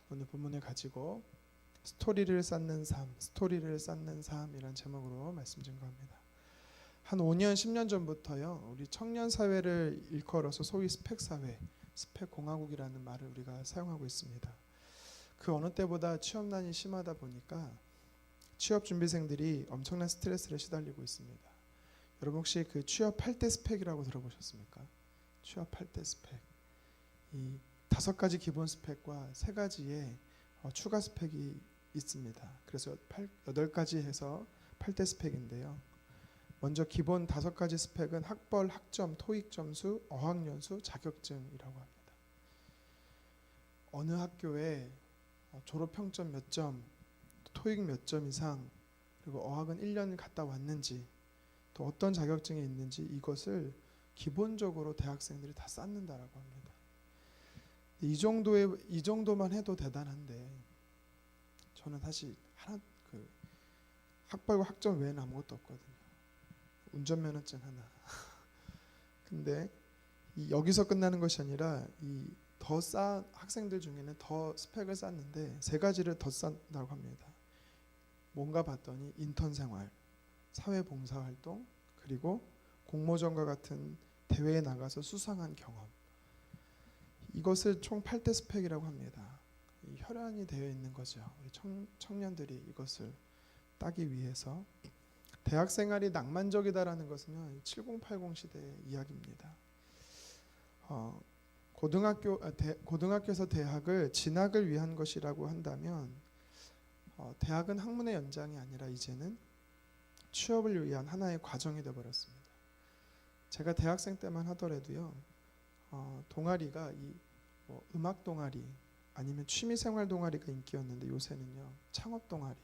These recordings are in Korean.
오늘 본문을 가지고 스토리를 쌓는 삶이란 제목으로 말씀 증거합니다. 한 5년, 10년 전부터요, 우리 청년 사회를 일컬어서 소위 스펙 사회, 스펙 공화국이라는 말을 우리가 사용하고 있습니다. 그 어느 때보다 취업난이 심하다 보니까 취업 준비생들이 엄청난 스트레스를 시달리고 있습니다. 여러분 혹시 그 취업할 때 스펙이라고 들어보셨습니까? 취업할 때 스펙. 이 5가지 기본 스펙과 3가지의 추가 스펙이 있습니다. 그래서 8가지 해서 8대 스펙인데요. 먼저 기본 5가지 스펙은 학벌, 학점, 토익 점수, 어학연수, 자격증이라고 합니다. 어느 학교에 졸업 평점 몇 점, 토익 몇 점 이상, 그리고 어학은 1년 갔다 왔는지, 또 어떤 자격증이 있는지 이것을 기본적으로 대학생들이 다 쌓는다라고 합니다. 이 정도만 해도 대단한데 저는 사실 학벌과 학점 외에는 아무것도 없거든요. 운전면허증 하나. 근데 여기서 끝나는 것이 아니라 더 쌓은 학생들 중에는 더 스펙을 쌓는데 3가지를 더 쌓는다고 합니다. 뭔가 봤더니 인턴 생활, 사회봉사활동, 그리고 공모전과 같은 대회에 나가서 수상한 경험. 이것을 총 8대 스펙이라고 합니다. 혈안이 되어 있는 거죠. 우리 청년들이 이것을 따기 위해서. 대학 생활이 낭만적이다라는 것은요, 7080 시대의 이야기입니다. 고등학교에서 대학을 진학을 위한 것이라고 한다면 대학은 학문의 연장이 아니라 이제는 취업을 위한 하나의 과정이 되어버렸습니다. 제가 대학생 때만 하더라도요, 동아리가 음악 동아리 아니면 취미생활 동아리가 인기였는데 요새는요, 창업 동아리,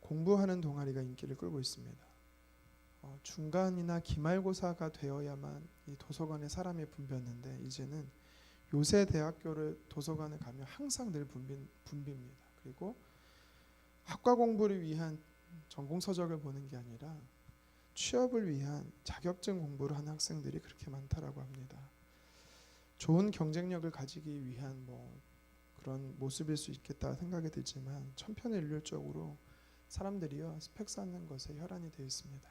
공부하는 동아리가 인기를 끌고 있습니다. 중간이나 기말고사가 되어야만 이 도서관에 사람이 붐볐는데 이제는 요새 대학교를 도서관에 가면 항상 늘 붐빕니다. 그리고 학과 공부를 위한 전공 서적을 보는 게 아니라 취업을 위한 자격증 공부를 하는 학생들이 그렇게 많다라고 합니다. 좋은 경쟁력을 가지기 위한 그런 모습일 수 있겠다 생각이 들지만 천편일률적으로 사람들이요, 스펙 쌓는 것에 혈안이 되어 있습니다.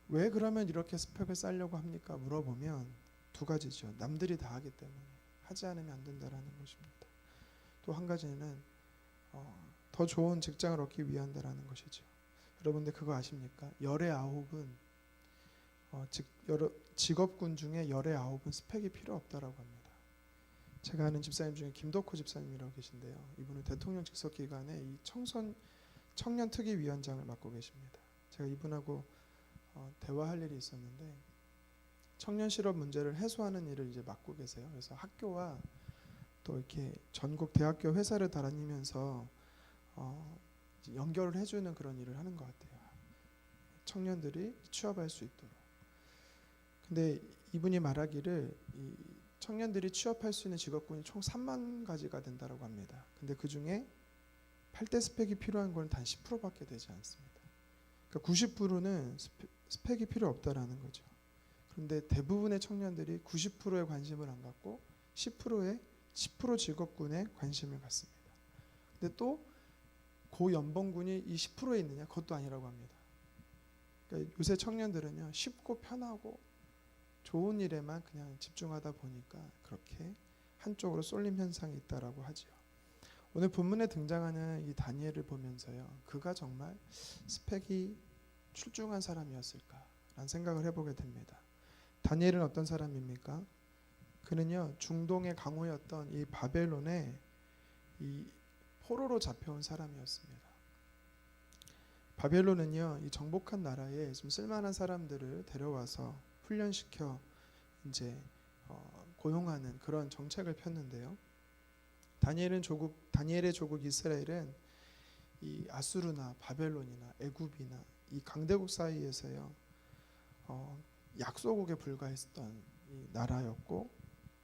왜 그러면 이렇게 스펙을 쌓으려고 합니까? 물어보면 2가지죠. 남들이 다 하기 때문에 하지 않으면 안 된다라는 것입니다. 또 한 가지는 더 좋은 직장을 얻기 위한다라는 것이죠. 여러분들 그거 아십니까? 열의 9은 직업군 중에 열의 9은 스펙이 필요 없다라고 합니다. 제가 아는 집사님 중에 김덕호 집사님이라고 계신데요. 이분은 대통령 직속 기관에 이 청년 특위 위원장을 맡고 계십니다. 제가 이분하고 대화할 일이 있었는데 청년 실업 문제를 해소하는 일을 이제 맡고 계세요. 그래서 학교와 또 이렇게 전국 대학교 회사를 다니면서 연결을 해주는 그런 일을 하는 것 같아요. 청년들이 취업할 수 있도록. 근데 이분이 말하기를 이 청년들이 취업할 수 있는 직업군이 총 3만 가지가 된다고 합니다. 근데 그 중에 8대 스펙이 필요한 건 단 10%밖에 되지 않습니다. 그러니까 90%는 스펙이 필요 없다라는 거죠. 그런데 대부분의 청년들이 90%에 관심을 안 갖고 10% 직업군에 관심을 갖습니다. 근데 또 고연봉군이 이 10%에 있느냐? 그것도 아니라고 합니다. 그러니까 요새 청년들은요, 쉽고 편하고 좋은 일에만 그냥 집중하다 보니까 그렇게 한쪽으로 쏠림 현상이 있다라고 하죠. 오늘 본문에 등장하는 이 다니엘을 보면서요, 그가 정말 스펙이 출중한 사람이었을까라는 생각을 해보게 됩니다. 다니엘은 어떤 사람입니까? 그는요, 중동의 강호였던 이 바벨론에 이 포로로 잡혀온 사람이었습니다. 바벨론은요, 이 정복한 나라에 좀 쓸만한 사람들을 데려와서 훈련시켜 이제 고용하는 그런 정책을 폈는데요. 다니엘의 조국 이스라엘은 이 아수르나 바벨론이나 애굽이나 이 강대국 사이에서요, 약소국에 불과했던 이 나라였고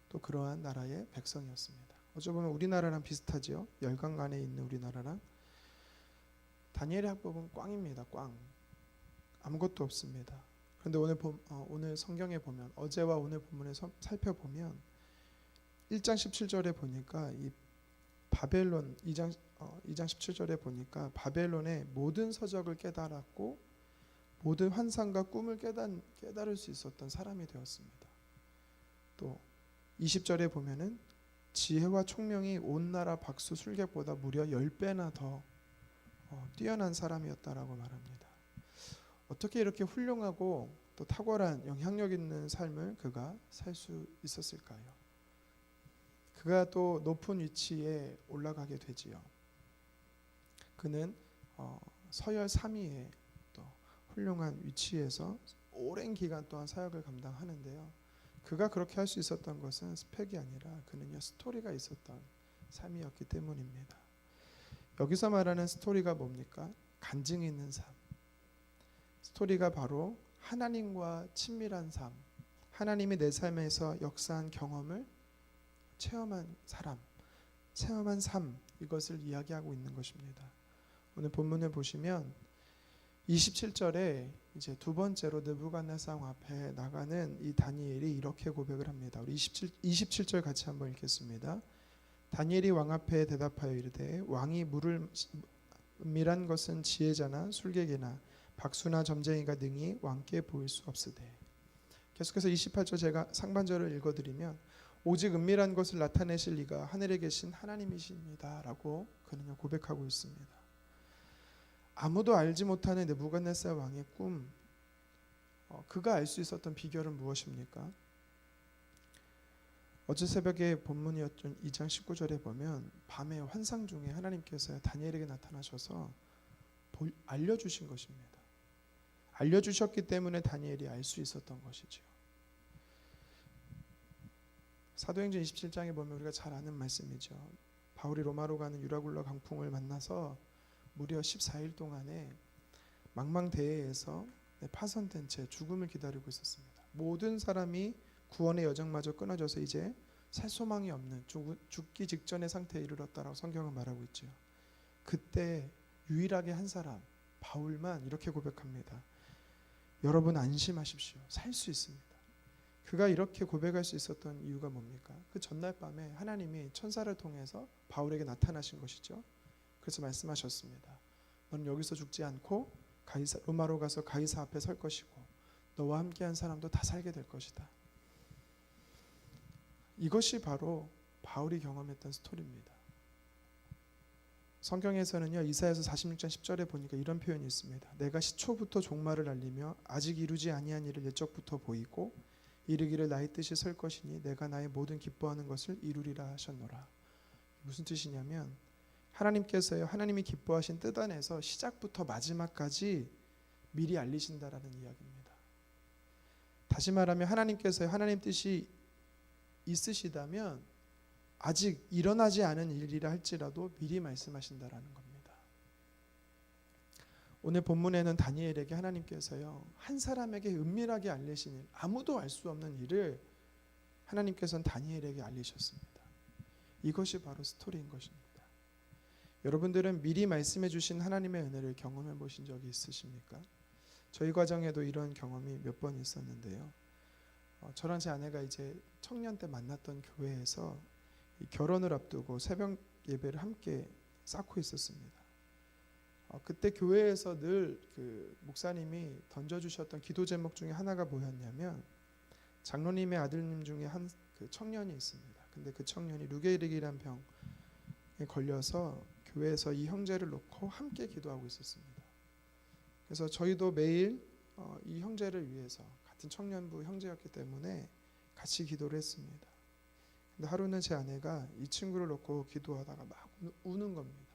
또 그러한 나라의 백성이었습니다. 어찌 보면 우리나라랑 비슷하죠. 열강 안에 있는 우리나라랑. 다니엘의 학법은 꽝입니다. 꽝. 아무것도 없습니다. 그런데 오늘 성경에 보면, 어제와 오늘 본문에 살펴보면 1장 17절에 보니까 이 바벨론 2장 17절에 보니까 바벨론의 모든 서적을 깨달았고 모든 환상과 꿈을 깨달을 수 있었던 사람이 되었습니다. 또 20절에 보면은 지혜와 총명이 온 나라 박수 술객보다 무려 10배나 더 뛰어난 사람이었다라고 말합니다. 어떻게 이렇게 훌륭하고 또 탁월한 영향력 있는 삶을 그가 살 수 있었을까요? 그가 또 높은 위치에 올라가게 되지요. 그는 서열 3위에 또 훌륭한 위치에서 오랜 기간 동안 사역을 감당하는데요. 그가 그렇게 할 수 있었던 것은 스펙이 아니라 그는요 스토리가 있었던 삶이었기 때문입니다. 여기서 말하는 스토리가 뭡니까? 간증이 있는 삶. 스토리가 바로 하나님과 친밀한 삶, 하나님이 내 삶에서 역사한 경험을 체험한 사람, 체험한 삶, 이것을 이야기하고 있는 것입니다. 오늘 본문을 보시면 27절에 이제 두 번째로 느부갓네살 왕 앞에 나가는 이 다니엘이 이렇게 고백을 합니다. 우리 27절 같이 한번 읽겠습니다. 다니엘이 왕 앞에 대답하여 이르되 왕이 물을 은밀한 것은 지혜자나 술객이나 박수나 점쟁이가 능히 왕께 보일 수 없으되. 계속해서 28절 제가 상반절을 읽어드리면 오직 은밀한 것을 나타내실 이가 하늘에 계신 하나님이십니다 라고 그는 고백하고 있습니다. 아무도 알지 못하는 느부갓네살 왕의 꿈, 그가 알 수 있었던 비결은 무엇입니까? 어제 새벽에 본문이었던 2장 19절에 보면 밤에 환상 중에 하나님께서 다니엘에게 나타나셔서 알려주신 것입니다. 알려주셨기 때문에 다니엘이 알 수 있었던 것이죠. 사도행전 27장에 보면 우리가 잘 아는 말씀이죠. 바울이 로마로 가는 유라굴라 강풍을 만나서 무려 14일 동안에 망망대해에서 파손된 채 죽음을 기다리고 있었습니다. 모든 사람이 구원의 여정마저 끊어져서 이제 살 소망이 없는 죽기 직전의 상태에 이르렀다라고 성경은 말하고 있죠. 그때 유일하게 한 사람 바울만 이렇게 고백합니다. 여러분 안심하십시오. 살 수 있습니다. 그가 이렇게 고백할 수 있었던 이유가 뭡니까? 그 전날 밤에 하나님이 천사를 통해서 바울에게 나타나신 것이죠. 그래서 말씀하셨습니다. 너는 여기서 죽지 않고 로마로 가서 가이사 앞에 설 것이고 너와 함께한 사람도 다 살게 될 것이다. 이것이 바로 바울이 경험했던 스토리입니다. 성경에서는요 이사야서 46장 10절에 보니까 이런 표현이 있습니다. 내가 시초부터 종말을 알리며 아직 이루지 아니한 일을 옛적부터 보이고 이르기를 나의 뜻이 설 것이니 내가 나의 모든 기뻐하는 것을 이루리라 하셨노라. 무슨 뜻이냐면 하나님께서요 하나님이 기뻐하신 뜻 안에서 시작부터 마지막까지 미리 알리신다라는 이야기입니다. 다시 말하면 하나님께서요 하나님 뜻이 있으시다면 아직 일어나지 않은 일이라 할지라도 미리 말씀하신다라는 겁니다. 오늘 본문에는 다니엘에게 하나님께서요 한 사람에게 은밀하게 알리신 일, 아무도 알 수 없는 일을 하나님께서는 다니엘에게 알리셨습니다. 이것이 바로 스토리인 것입니다. 여러분들은 미리 말씀해 주신 하나님의 은혜를 경험해 보신 적이 있으십니까? 저희 과정에도 이런 경험이 몇 번 있었는데요. 저랑 제 아내가 이제 청년 때 만났던 교회에서 결혼을 앞두고 새벽 예배를 함께 쌓고 있었습니다. 그때 교회에서 늘 그 목사님이 던져주셨던 기도 제목 중에 하나가 뭐였냐면 장로님의 아들님 중에 한 그 청년이 있습니다. 근데 그 청년이 루게릭이란 병에 걸려서 교회에서 이 형제를 놓고 함께 기도하고 있었습니다. 그래서 저희도 매일 이 형제를 위해서 같은 청년부 형제였기 때문에 같이 기도를 했습니다. 근데 하루는 제 아내가 이 친구를 놓고 기도하다가 막 우는 겁니다.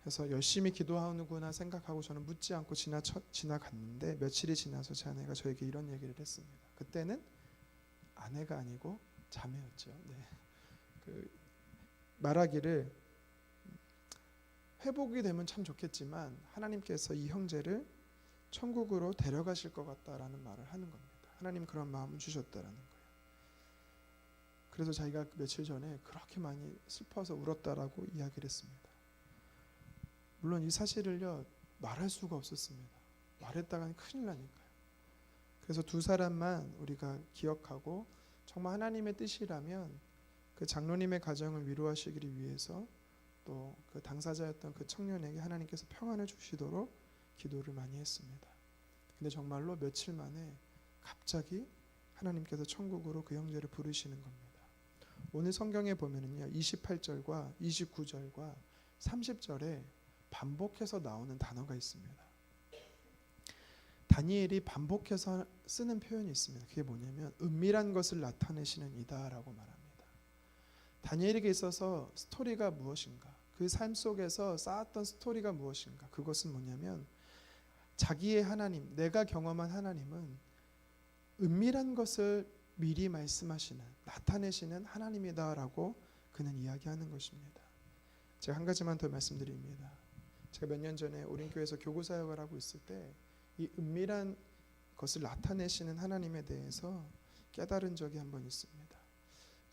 그래서 열심히 기도하는구나 생각하고 저는 묻지 않고 지나갔는데 며칠이 지나서 제 아내가 저에게 이런 얘기를 했습니다. 그때는 아내가 아니고 자매였죠. 네. 말하기를 회복이 되면 참 좋겠지만 하나님께서 이 형제를 천국으로 데려가실 것 같다라는 말을 하는 겁니다. 하나님 그런 마음을 주셨다라는 거예요. 그래서 자기가 며칠 전에 그렇게 많이 슬퍼서 울었다라고 이야기를 했습니다. 물론 이 사실을요 말할 수가 없었습니다. 말했다가는 큰일 나니까요. 그래서 두 사람만 우리가 기억하고 정말 하나님의 뜻이라면 그 장로님의 가정을 위로하시기 위해서 또 그 당사자였던 그 청년에게 하나님께서 평안을 주시도록 기도를 많이 했습니다. 근데 정말로 며칠 만에 갑자기 하나님께서 천국으로 그 형제를 부르시는 겁니다. 오늘 성경에 보면은요, 28절과 29절과 30절에 반복해서 나오는 단어가 있습니다. 다니엘이 반복해서 쓰는 표현이 있습니다. 그게 뭐냐면 은밀한 것을 나타내시는 이다라고 말합니다. 다니엘에게 있어서 스토리가 무엇인가? 그 삶 속에서 쌓았던 스토리가 무엇인가? 그것은 뭐냐면 자기의 하나님, 내가 경험한 하나님은 은밀한 것을 미리 말씀하시는, 나타내시는 하나님이다라고 그는 이야기하는 것입니다. 제가 한 가지만 더 말씀드립니다. 제가 몇 년 전에 오린교회에서 교구 사역을 하고 있을 때 이 은밀한 것을 나타내시는 하나님에 대해서 깨달은 적이 한 번 있습니다.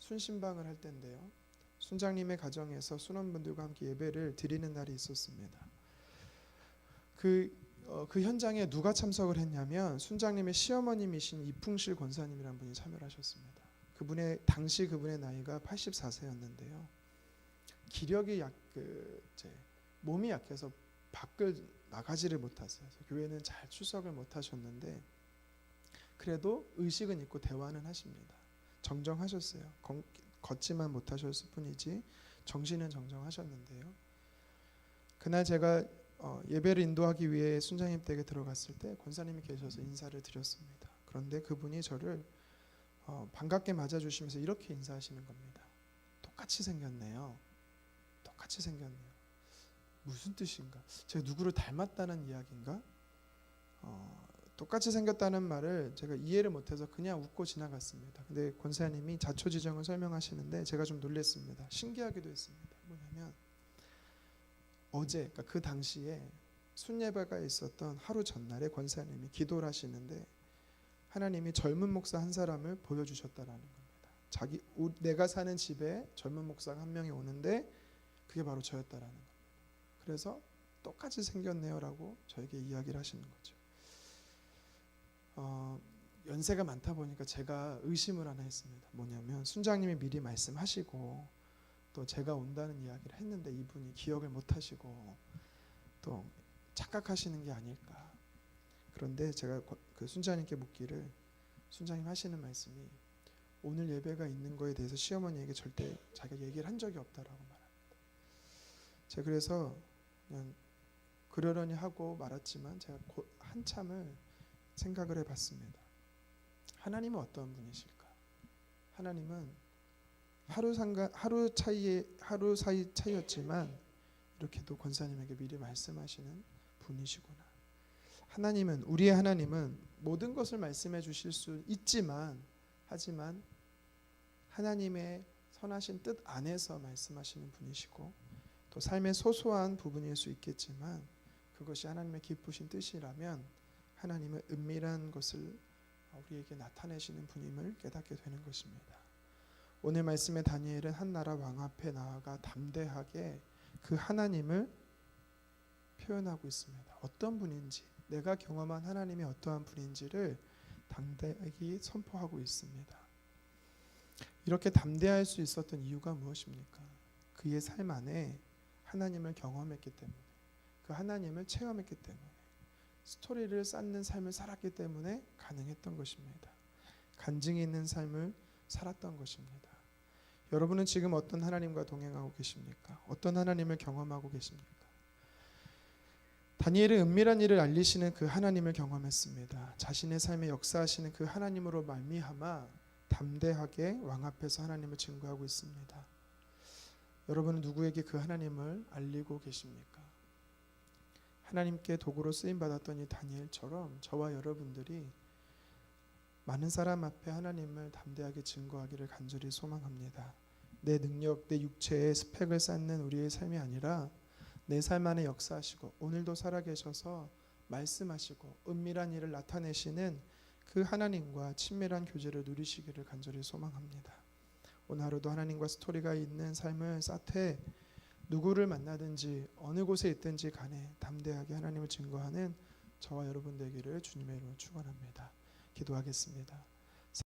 순신방을 할 때인데요, 순장님의 가정에서 순원분들과 함께 예배를 드리는 날이 있었습니다. 그 현장에 누가 참석을 했냐면 순장님의 시어머님이신 이풍실 권사님이라는 분이 참여를 하셨습니다. 당시 그분의 나이가 84세였는데요. 기력이 몸이 약해서 밖을 나가지를 못하세요. 교회는 잘 출석을 못하셨는데 그래도 의식은 있고 대화는 하십니다. 정정하셨어요. 걷지만 못하셨을 뿐이지 정신은 정정하셨는데요. 그날 제가 예배를 인도하기 위해 순장님 댁에 들어갔을 때 권사님이 계셔서 인사를 드렸습니다. 그런데 그분이 저를 반갑게 맞아주시면서 이렇게 인사하시는 겁니다. 똑같이 생겼네요. 똑같이 생겼네요. 무슨 뜻인가? 제가 누구를 닮았다는 이야기인가? 똑같이 생겼다는 말을 제가 이해를 못해서 그냥 웃고 지나갔습니다. 근데 권사님이 자초지정을 설명하시는데 제가 좀 놀랐습니다. 신기하기도 했습니다. 뭐냐면 어제, 그러니까 그 당시에 순예배가 있었던 하루 전날에 권사님이 기도를 하시는데 하나님이 젊은 목사 한 사람을 보여주셨다라는 겁니다. 내가 사는 집에 젊은 목사가 한 명이 오는데 그게 바로 저였다라는 겁니다. 그래서 똑같이 생겼네요라고 저에게 이야기를 하시는 거죠. 연세가 많다 보니까 제가 의심을 하나 했습니다. 뭐냐면 순장님이 미리 말씀하시고 또 제가 온다는 이야기를 했는데 이분이 기억을 못하시고 또 착각하시는 게 아닐까. 그런데 제가 그 순장님께 묻기를, 순장님 하시는 말씀이 오늘 예배가 있는 거에 대해서 시어머니에게 절대 자기가 얘기를 한 적이 없다라고 말합니다. 제가 그래서 그냥 그러려니 하고 말았지만 제가 한참을 생각을 해봤습니다. 하나님은 어떤 분이실까? 하나님은 하루 사이 차이였지만 이렇게도 권사님에게 미리 말씀하시는 분이시구나. 우리의 하나님은 모든 것을 말씀해 주실 수 있지만 하지만 하나님의 선하신 뜻 안에서 말씀하시는 분이시고 또 삶의 소소한 부분일 수 있겠지만 그것이 하나님의 기쁘신 뜻이라면 하나님은 은밀한 것을 우리에게 나타내시는 분임을 깨닫게 되는 것입니다. 오늘 말씀의 다니엘은 한 나라 왕 앞에 나아가 담대하게 그 하나님을 표현하고 있습니다. 어떤 분인지, 내가 경험한 하나님이 어떠한 분인지를 담대하게 선포하고 있습니다. 이렇게 담대할 수 있었던 이유가 무엇입니까? 그의 삶 안에 하나님을 경험했기 때문에, 그 하나님을 체험했기 때문에, 스토리를 쌓는 삶을 살았기 때문에 가능했던 것입니다. 간증이 있는 삶을 살았던 것입니다. 여러분은 지금 어떤 하나님과 동행하고 계십니까? 어떤 하나님을 경험하고 계십니까? 다니엘은 은밀한 일을 알리시는 그 하나님을 경험했습니다. 자신의 삶에 역사하시는 그 하나님으로 말미암아 담대하게 왕 앞에서 하나님을 증거하고 있습니다. 여러분은 누구에게 그 하나님을 알리고 계십니까? 하나님께 도구로 쓰임받았던 이 다니엘처럼 저와 여러분들이 많은 사람 앞에 하나님을 담대하게 증거하기를 간절히 소망합니다. 내 능력, 내 육체의 스펙을 쌓는 우리의 삶이 아니라 내 삶 안에 역사하시고 오늘도 살아계셔서 말씀하시고 은밀한 일을 나타내시는 그 하나님과 친밀한 교제를 누리시기를 간절히 소망합니다. 오늘 하루도 하나님과 스토리가 있는 삶을 쌓되 누구를 만나든지 어느 곳에 있든지 간에 담대하게 하나님을 증거하는 저와 여러분 되기를 주님의 이름으로 축원합니다. 기도하겠습니다.